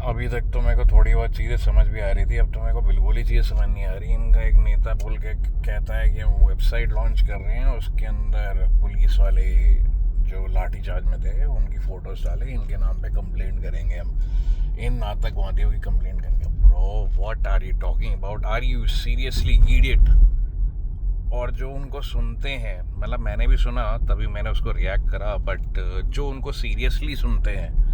अभी तक तो मेरे को थोड़ी बहुत चीज़ें समझ भी आ रही थी, अब तो मेरे को बिल्कुल ही चीज़ें समझ नहीं आ रही। इनका एक नेता बोल के कहता है कि हम वेबसाइट लॉन्च कर रहे हैं, उसके अंदर पुलिस वाले जो लाठीचार्ज में थे उनकी फ़ोटोज़ डाले, इनके नाम पे कंप्लेंट करेंगे हम, इन आतंकवादियों की कंप्लेंट करेंगे। Bro, what are you talking about? Are you seriously idiot? और जो उनको सुनते हैं, मतलब मैंने भी सुना तभी मैंने उसको रिएक्ट करा, बट जो उनको सीरियसली सुनते हैं,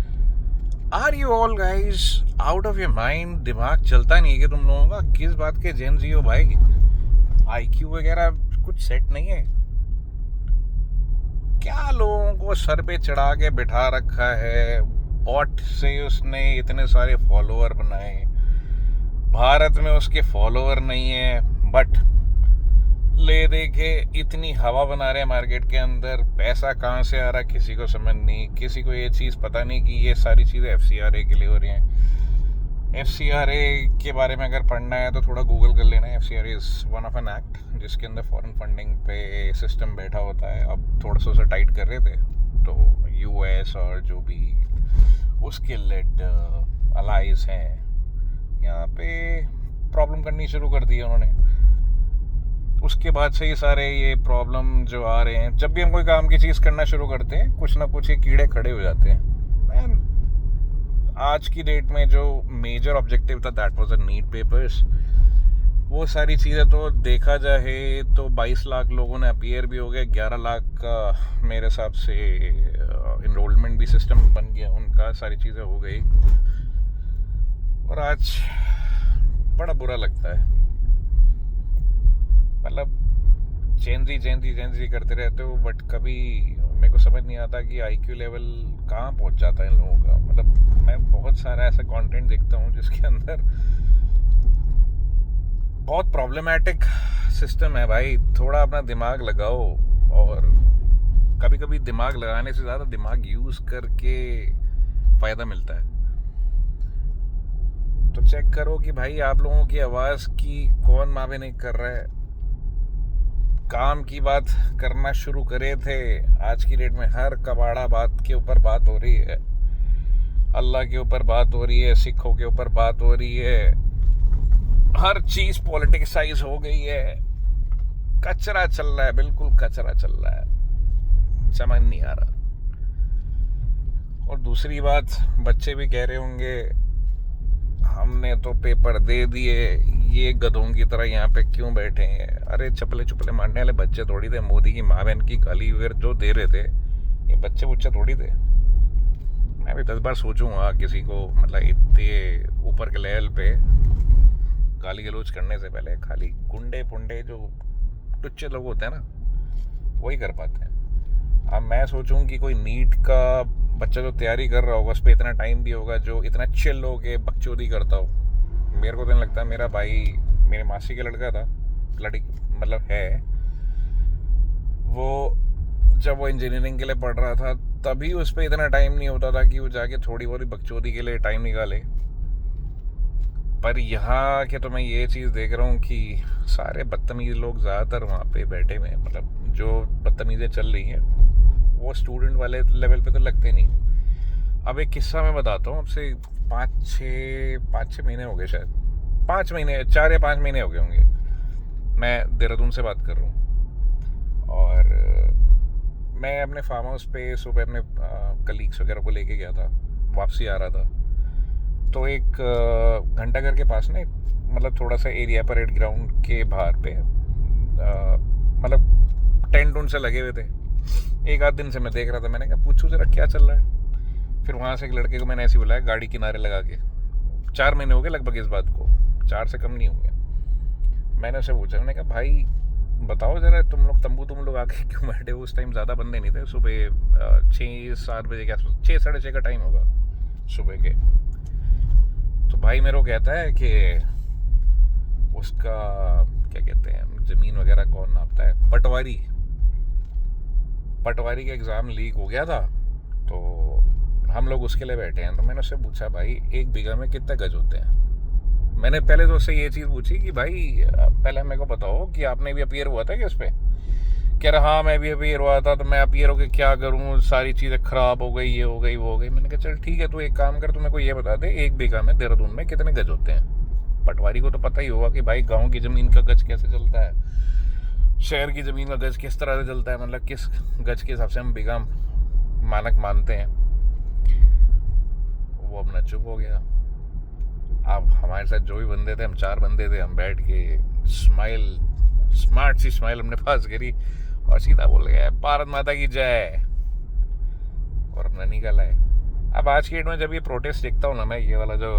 are you all guys out of your mind? दिमाग चलता नहीं है कि तुम लोगों का? किस बात के जेन जी हो भाई? आईक्यू वगैरह कुछ सेट नहीं है क्या? लोगों को सर पे चढ़ा के बिठा रखा है, बॉट से उसने इतने सारे फॉलोअर बनाए। भारत में उसके फॉलोअर नहीं है, बट ले दे के इतनी हवा बना रहे हैं मार्केट के अंदर। पैसा कहाँ से आ रहा किसी को समझ नहीं, किसी को ये चीज़ पता नहीं कि ये सारी चीज़ें FCRA के लिए हो रही हैं। FCRA के बारे में अगर पढ़ना है तो थोड़ा गूगल कर लेना है। FCRA is one of an act जिसके अंदर फॉरेन फंडिंग पे सिस्टम बैठा होता है। अब थोड़ा सा उसे टाइट कर रहे थे, तो US और जो भी उसके लेड अलाइज हैं यहाँ पे प्रॉब्लम करनी शुरू कर दी है उन्होंने। उसके बाद से ही सारे ये प्रॉब्लम जो आ रहे हैं, जब भी हम कोई काम की चीज़ करना शुरू करते हैं कुछ ना कुछ ये कीड़े खड़े हो जाते हैं। मैन, आज की डेट में जो मेजर ऑब्जेक्टिव था that was a NEET papers, वो सारी चीज़ें तो देखा जाए तो 22 लाख लोगों ने अपीयर भी हो गए, 11 लाख का मेरे हिसाब से इनरोलमेंट भी सिस्टम बन गया उनका, सारी चीज़ें हो गई। और आज बड़ा बुरा लगता है, मतलब चेंजी करते रहते हो, बट कभी मेरे को समझ नहीं आता कि IQ लेवल कहाँ पहुँच जाता है इन लोगों का। मतलब मैं बहुत सारा ऐसा कंटेंट देखता हूँ जिसके अंदर बहुत प्रॉब्लमेटिक सिस्टम है भाई। थोड़ा अपना दिमाग लगाओ, और कभी कभी दिमाग लगाने से ज़्यादा दिमाग यूज़ करके फ़ायदा मिलता है। तो चेक करो कि भाई आप लोगों की आवाज़ की कौन मावे नहीं कर रहा है। काम की बात करना शुरू करे थे, आज की डेट में हर कबाड़ा बात के ऊपर बात हो रही है, अल्लाह के ऊपर बात हो रही है, सिखों के ऊपर बात हो रही है, हर चीज़ पॉलिटिक्साइज हो गई है। कचरा चल रहा है, बिल्कुल कचरा चल रहा है, समझ नहीं आ रहा। और दूसरी बात, बच्चे भी कह रहे होंगे हमने तो पेपर दे दिए, ये गधों की तरह यहाँ पे क्यों बैठे हैं। अरे चपले चुपले मारने वाले बच्चे थोड़ी थे, मोदी की माँ बहन की गाली वगैरह जो दे रहे थे ये बच्चे बुच्चे थोड़ी थे। मैं भी 10 बार सोचूंगा किसी को, मतलब इतने ऊपर के लेवल पे गाली गलौज करने से पहले। खाली गुंडे पुंडे जो टुच्चे लोग होते हैं ना, वही कर पाते हैं। अब मैं सोचूं कि कोई नीट का बच्चा जो तैयारी कर रहा होगा, उस पर इतना टाइम भी होगा, जो इतना चिल हो के बकचोदी करता हो। मेरे को तो नहीं लगता। मेरा भाई मेरे मासी का लड़का था, लड़की मतलब है वो, जब वो इंजीनियरिंग के लिए पढ़ रहा था तभी उस पर इतना टाइम नहीं होता था कि वो जाके थोड़ी बहुत बकचोदी के लिए टाइम निकाले। पर यहाँ के तो मैं ये चीज़ देख रहा हूँ कि सारे बदतमीज़ लोग ज़्यादातर वहाँ पे बैठे हुए हैं। मतलब जो बदतमीज़ें चल रही हैं वो स्टूडेंट वाले लेवल पे तो लगते नहीं। अब एक किस्सा मैं बताता हूँ आपसे। 5-6 महीने हो गए, शायद 5 महीने, 4 या 5 महीने हो गए होंगे। मैं देहरादून से बात कर रहा हूँ, और मैं अपने फार्म हाउस पे सुबह अपने कलीग्स वगैरह को लेके गया था, वापसी आ रहा था। तो एक घंटाघर के पास ना, मतलब थोड़ा सा एरिया, परेड ग्राउंड के बाहर पे मतलब टेंट उन से लगे हुए थे। एक आध दिन से मैं देख रहा था, मैंने कहा पूछूं जरा क्या चल रहा है। फिर वहाँ से एक लड़के को मैंने ऐसे बुलाया, गाड़ी किनारे लगा के। 4 महीने हो गए लगभग इस बात को, 4 से कम नहीं होंगे। मैंने उससे पूछा, मैंने कहा भाई बताओ ज़रा, तुम लोग आके क्यों बैठे हो? उस टाइम ज़्यादा बंदे नहीं थे, सुबह 6-7 बजे के आसपास, 6-6:30 का टाइम होगा सुबह के। तो भाई मेरे को कहता है कि उसका क्या कहते हैं, ज़मीन वगैरह कौन नापता है, पटवारी का एग्ज़ाम लीक हो गया था, तो हम लोग उसके लिए बैठे हैं। तो मैंने उससे पूछा भाई 1 बीघा में कितने गज होते हैं। मैंने पहले तो उससे ये चीज़ पूछी कि भाई पहले मेरे को बताओ कि आपने भी अपीयर हुआ था कि उस पर, कह रहा हाँ मैं भी अभी ये रोया था, तो मैं अब ये रो के क्या करूँ, सारी चीज़ें ख़राब हो गई, ये हो गई वो हो गई। मैंने कहा चल ठीक है, तू एक काम कर, तू मेरे को ये बता दे 1 बीघा में देहरादून में कितने गज होते हैं। पटवारी को तो पता ही होगा कि भाई गाँव की ज़मीन का गज कैसे चलता है, शहर की ज़मीन का गज किस तरह से चलता है, मतलब किस गज के हिसाब से हम बीघा मानक मानते हैं। वो अपना चुप हो गया। अब हमारे साथ जो भी बंदे थे, हम 4 बंदे थे, हम बैठ के स्मार्ट सी स्माइल हमने पास करी और सीधा बोल गया भारत माता की जय, और अपना निकल आए। अब आज की डेट में जब ये प्रोटेस्ट देखता हूँ ना मैं, ये वाला जो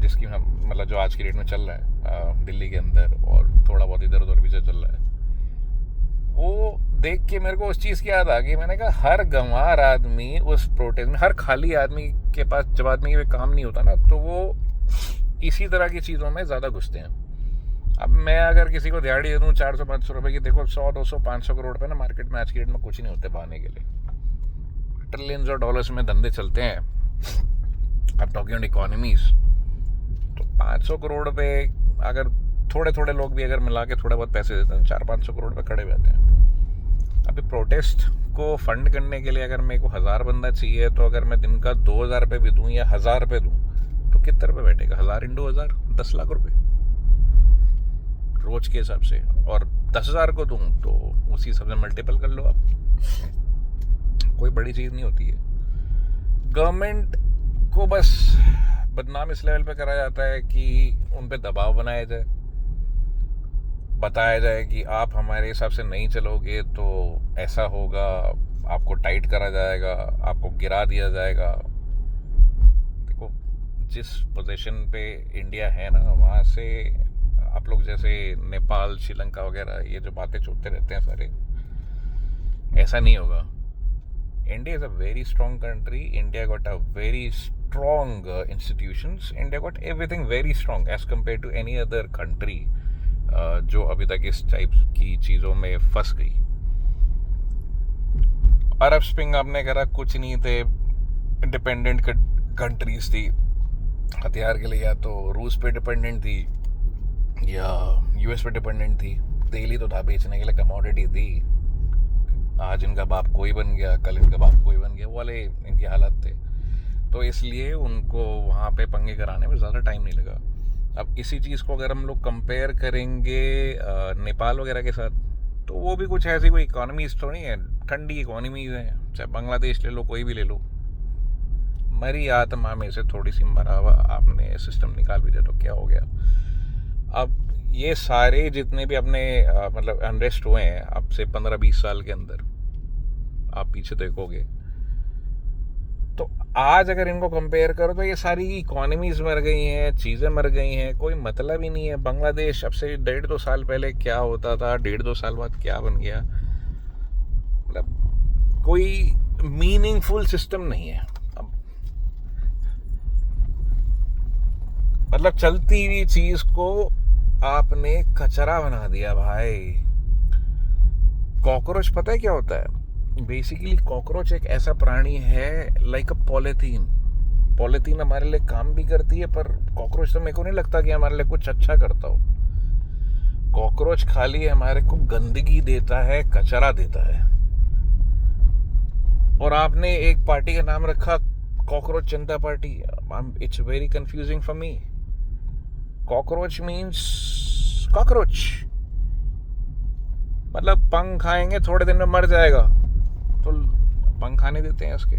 जिसकी मतलब जो आज की डेट में चल रहा है दिल्ली के अंदर और थोड़ा बहुत इधर उधर भी जो चल रहा है, वो देख के मेरे को उस चीज़ की याद आ गई। मैंने कहा हर गंवार आदमी उस प्रोटेस्ट में, हर खाली आदमी के पास जब आदमी के काम नहीं होता ना, तो वो इसी तरह की चीज़ों में ज़्यादा घुसते हैं। अब मैं अगर किसी को दिहाड़ी दे दूँ 400-500 रुपए की, देखो 100-200-500 करोड़ पे ना मार्केट में आज की डेट में कुछ नहीं होते बहाने के लिए। ट्रिलियंस ऑफ डॉलर्स में धंधे चलते हैं। अब टॉकिंग इकोनॉमीज, तो 500 करोड़ पे अगर थोड़े थोड़े लोग भी अगर मिला के थोड़े बहुत पैसे देते हैं, 400-500 करोड़ पे खड़े रहते हैं। अभी प्रोटेस्ट को फंड करने के लिए अगर मेरे को 1000 बंदा चाहिए, तो अगर मैं दिन का 2000 रुपये भी दूँ या 1000 रुपये दूँ, तो कितने रुपये बैठेगा? 1000 × 1000 10 लाख रुपये रोज के हिसाब से, और 10,000 को दूँ तो उसी हिसाब से मल्टीपल कर लो आप। कोई बड़ी चीज़ नहीं होती है। गवर्नमेंट को बस बदनाम इस लेवल पे करा जाता है कि उन पे दबाव बनाया जाए, बताया जाए कि आप हमारे हिसाब से नहीं चलोगे तो ऐसा होगा, आपको टाइट करा जाएगा, आपको गिरा दिया जाएगा। देखो जिस पोजीशन पे इंडिया है ना, वहाँ से आप लोग जैसे नेपाल, श्रीलंका वगैरह ये जो बातें चोटते रहते हैं सारे, ऐसा नहीं होगा। India is a very strong country. India got a very strong institutions. India got everything very strong as compare to any other country जो अभी तक इस टाइप की चीज़ों में फंस गई। अरब स्प्रिंग आपने करा, कुछ नहीं थे, डिपेंडेंट कंट्रीज थी हथियार के लिए, या तो रूस पे डिपेंडेंट थी या यूएस पे डिपेंडेंट थी। तेल ही तो था बेचने के लिए, कमोडिटी थी। आज इनका बाप कोई बन गया, कल इनका बाप कोई बन गया, वो वाले इनकी हालत थे। तो इसलिए उनको वहाँ पे पंगे कराने में ज़्यादा टाइम नहीं लगा। अब इसी चीज़ को अगर हम लोग कंपेयर करेंगे नेपाल वगैरह के साथ, तो वो भी कुछ ऐसी कोई इकोनॉमीज तो नहीं है, ठंडी इकोनॉमीज हैं। चाहे बांग्लादेश ले लो, कोई भी ले लो, मरी आत्मा में से थोड़ी सी मरा हुआ आपने सिस्टम निकाल भी दे तो क्या हो गया। अब ये सारे जितने भी अपने मतलब अनरेस्ट हुए हैं अब से 15-20 साल के अंदर, आप पीछे देखोगे तो आज अगर इनको कंपेयर करो तो ये सारी इकोनॉमीज मर गई हैं, चीज़ें मर गई हैं, कोई मतलब ही नहीं है। बांग्लादेश अब से 1.5-2 साल पहले क्या होता था, 1.5-2 साल बाद क्या बन गया, मतलब कोई मीनिंगफुल सिस्टम नहीं है। अब मतलब चलती हुई चीज को आपने कचरा बना दिया भाई। कॉकरोच पता है क्या होता है? बेसिकली कॉकरोच एक ऐसा प्राणी है लाइक अ पॉलिथीन हमारे लिए काम भी करती है, पर कॉकरोच तो मेरे को नहीं लगता कि हमारे लिए कुछ अच्छा करता हो। कॉकरोच खाली हमारे को गंदगी देता है, कचरा देता है। और आपने एक पार्टी का नाम रखा cockroach Janata party. It's very confusing for me. Cockroach means cockroach, मतलब पंख खाएंगे थोड़े दिन में मर जाएगा, तो पंख खाने देते हैं उसके,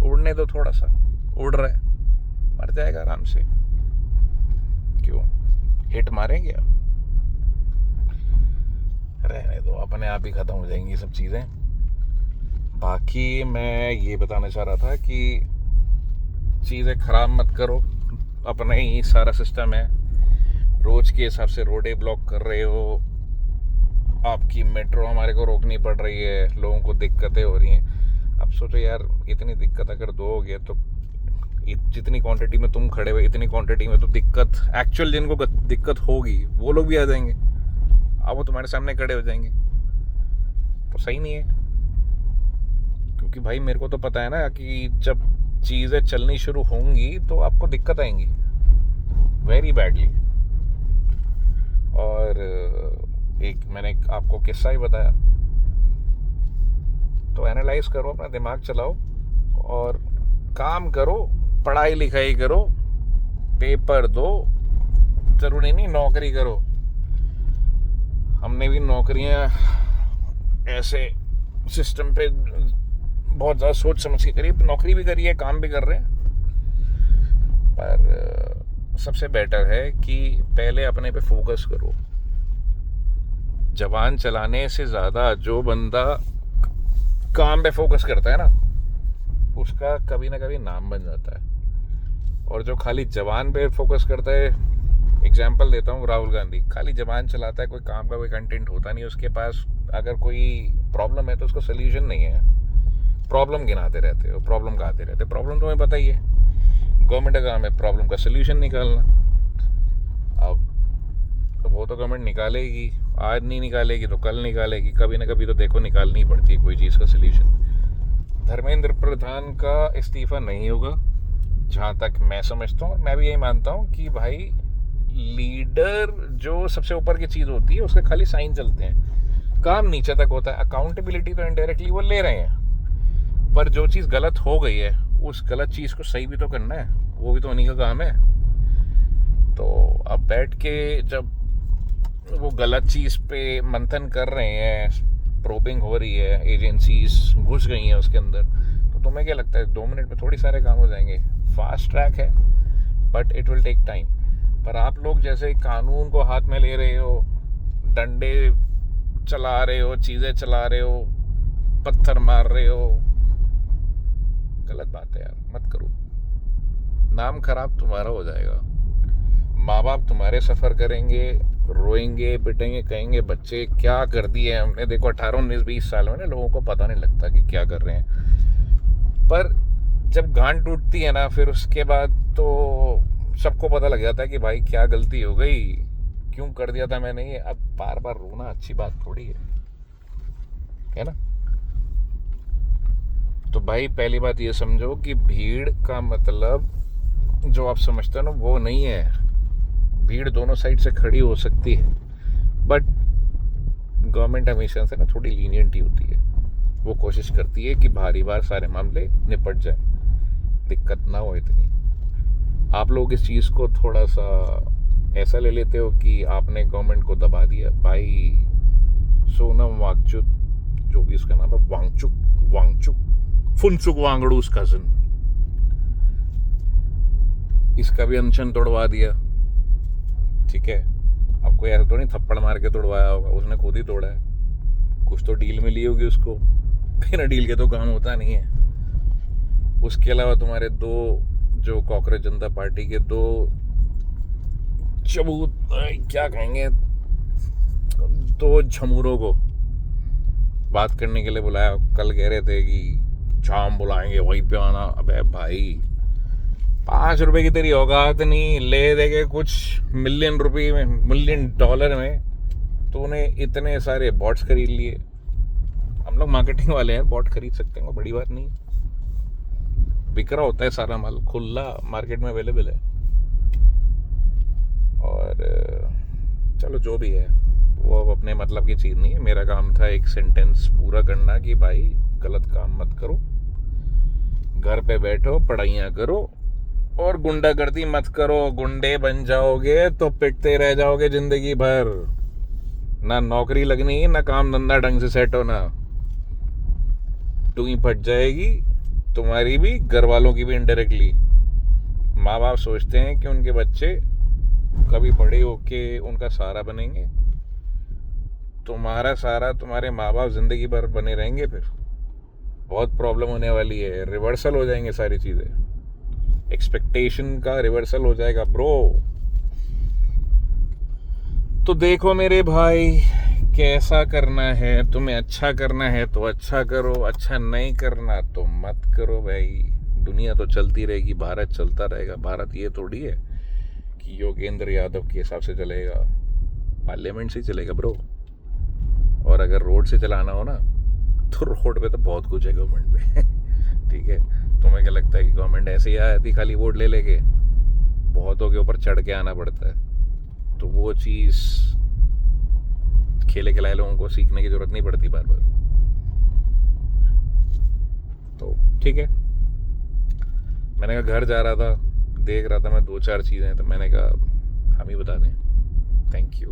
उड़ने दो, थोड़ा सा उड़ रहा है, मर जाएगा आराम से। क्यों हिट मारेंगे? अब रहने दो, अपने आप ही खत्म हो जाएंगी सब चीज़ें। बाकी मैं ये बताना चाह रहा था कि चीज़ें ख़राब मत करो, अपना ही सारा सिस्टम है, रोज़ के हिसाब से रोडें ब्लॉक कर रहे हो, आपकी मेट्रो हमारे को रोकनी पड़ रही है, लोगों को दिक्कतें हो रही हैं। अब सोचो यार, इतनी दिक्कत अगर दोगे तो जितनी क्वांटिटी में तुम खड़े हुए, इतनी क्वांटिटी में तो दिक्कत एक्चुअल जिनको दिक्कत होगी वो लोग भी आ जाएंगे, अब वो तुम्हारे सामने खड़े हो जाएंगे, तो सही नहीं है। क्योंकि भाई मेरे को तो पता है ना कि जब चीज़ें चलनी शुरू होंगी तो आपको दिक्कत आएंगी वेरी बैडली। और मैंने आपको किस्सा ही बताया तो एनालाइज करो, अपना दिमाग चलाओ और काम करो, पढ़ाई लिखाई करो, पेपर दो, ज़रूरी नहीं नौकरी करो। हमने भी नौकरियां ऐसे सिस्टम पे बहुत ज़्यादा सोच समझ के करी, नौकरी भी करी है, काम भी कर रहे हैं, पर सबसे बेटर है कि पहले अपने पे फोकस करो। जबान चलाने से ज़्यादा जो बंदा काम पे फोकस करता है ना, उसका कभी ना कभी नाम बन जाता है। और जो खाली जबान पे फोकस करता है, एग्जाम्पल देता हूँ, राहुल गांधी खाली जबान चलाता है, कोई काम का कोई कंटेंट होता नहीं उसके पास। अगर कोई प्रॉब्लम है तो उसको सोल्यूशन नहीं है, प्रॉब्लम गिनाते रहते हो, प्रॉब्लम गाते रहते। प्रॉब्लम तुम्हें पता ही है, गवर्नमेंट का काम है प्रॉब्लम का सोल्यूशन निकालना। अब तो वो तो गवर्नमेंट निकालेगी, आज नहीं निकालेगी तो कल निकालेगी, कभी ना कभी तो देखो निकालनी पड़ती है कोई चीज़ का सोल्यूशन। धर्मेंद्र प्रधान का इस्तीफा नहीं होगा जहाँ तक मैं समझता हूँ। मैं भी यही मानता हूँ कि भाई लीडर जो सबसे ऊपर की चीज़ होती है उसके खाली साइन चलते हैं, काम नीचे तक होता है। अकाउंटेबिलिटी तो इनडायरेक्टली वो ले रहे हैं, पर जो चीज़ गलत हो गई है उस गलत चीज़ को सही भी तो करना है, वो भी तो उन्हीं का काम है। तो अब बैठ के जब वो गलत चीज़ पे मंथन कर रहे हैं, प्रोबिंग हो रही है, एजेंसीज घुस गई हैं उसके अंदर, तो तुम्हें क्या लगता है 2 मिनट में थोड़ी सारे काम हो जाएंगे? फास्ट ट्रैक है but it will take time. पर आप लोग जैसे कानून को हाथ में ले रहे हो, डंडे चला रहे हो, चीज़ें चला रहे हो, पत्थर मार रहे हो, गलत बात है यार, मत करो। नाम खराब तुम्हारा हो जाएगा, माँ बाप तुम्हारे सफ़र करेंगे, रोएंगे, पिटेंगे, कहेंगे बच्चे क्या कर दिए हमने। देखो 18, 19, 20 साल में ना लोगों को पता नहीं लगता कि क्या कर रहे हैं, पर जब गांड टूटती है ना फिर उसके बाद तो सबको पता लग जाता है कि भाई क्या गलती हो गई, क्यों कर दिया था मैंने ये। अब बार बार रोना अच्छी बात थोड़ी है ना। तो भाई पहली बात ये समझो कि भीड़ का मतलब जो आप समझते हो ना वो नहीं है। भीड़ दोनों साइड से खड़ी हो सकती है, बट गवर्नमेंट हमेशा से ना थोड़ी लीनियंट ही होती है। वो कोशिश करती है कि भारी बार सारे मामले निपट जाए, दिक्कत ना हो इतनी। आप लोग इस चीज़ को थोड़ा सा ऐसा ले लेते हो कि आपने गवर्नमेंट को दबा दिया। भाई सोनम वांगचुक, जो भी उसका नाम है, वांगचुक फुनचुक वांगड़ू कजन, इसका भी अनशन तोड़वा दिया, ठीक है। अब कोई ऐसा तो नहीं थप्पड़ मार के तोड़वाया होगा, उसने खुद ही तोड़ा है। कुछ तो डील मिली होगी उसको, बिना डील के तो काम होता नहीं है। उसके अलावा तुम्हारे दो जो कॉकरोच जनता पार्टी के दो चबूत, क्या कहेंगे, दो झमूरों को बात करने के लिए बुलाया। कल कह रहे थे कि शाम बुलाएंगे वहीं पे आना। अबे भाई 5 रुपए की तेरी औकात नहीं, ले देके कुछ $1 मिलियन में तूने इतने सारे बॉट्स खरीद लिए। हम लोग मार्केटिंग वाले हैं, बॉट खरीद सकते हैं, वो बड़ी बात नहीं। बिक रहा होता है सारा माल, खुला मार्केट में अवेलेबल है। और चलो जो भी है वो अब अपने मतलब की चीज़ नहीं है। मेरा काम था एक सेंटेंस पूरा करना कि भाई गलत काम मत करो, घर पे बैठो, पढ़ाइयाँ करो और गुंडागर्दी मत करो। गुंडे बन जाओगे तो पिटते रह जाओगे जिंदगी भर, ना नौकरी लगनी, ना काम धंधा ढंग से सेट होना, टूई फट जाएगी तुम्हारी भी, घर वालों की भी इनडायरेक्टली। माँ बाप सोचते हैं कि उनके बच्चे कभी बड़े होके उनका सहारा बनेंगे, तुम्हारा सहारा तुम्हारे माँ बाप जिंदगी भर बने रहेंगे। फिर बहुत प्रॉब्लम होने वाली है, रिवर्सल हो जाएंगे सारी चीज़ें, एक्सपेक्टेशन का रिवर्सल हो जाएगा ब्रो। तो देखो मेरे भाई, कैसा करना है, तुम्हें अच्छा करना है तो अच्छा करो, अच्छा नहीं करना तो मत करो भाई। दुनिया तो चलती रहेगी, भारत चलता रहेगा। भारत ये थोड़ी है कि योगेंद्र यादव के हिसाब से चलेगा, पार्लियामेंट से चलेगा ब्रो। और अगर रोड से चलाना हो ना तो रोड पे तो बहुत कुछ है गवर्नमेंट पे ठीक है। तुम्हें क्या लगता है कि गवर्नमेंट ऐसे ही आती खाली वोट ले लेके? बहुतों के ऊपर चढ़ के आना पड़ता है। तो वो चीज़ खेले खिलाए लोगों को सीखने की जरूरत नहीं पड़ती बार बार। तो ठीक है, मैंने कहा घर जा रहा था, देख रहा था मैं 2-4 चीज़ें, तो मैंने कहा हम ही बता दें। Thank you.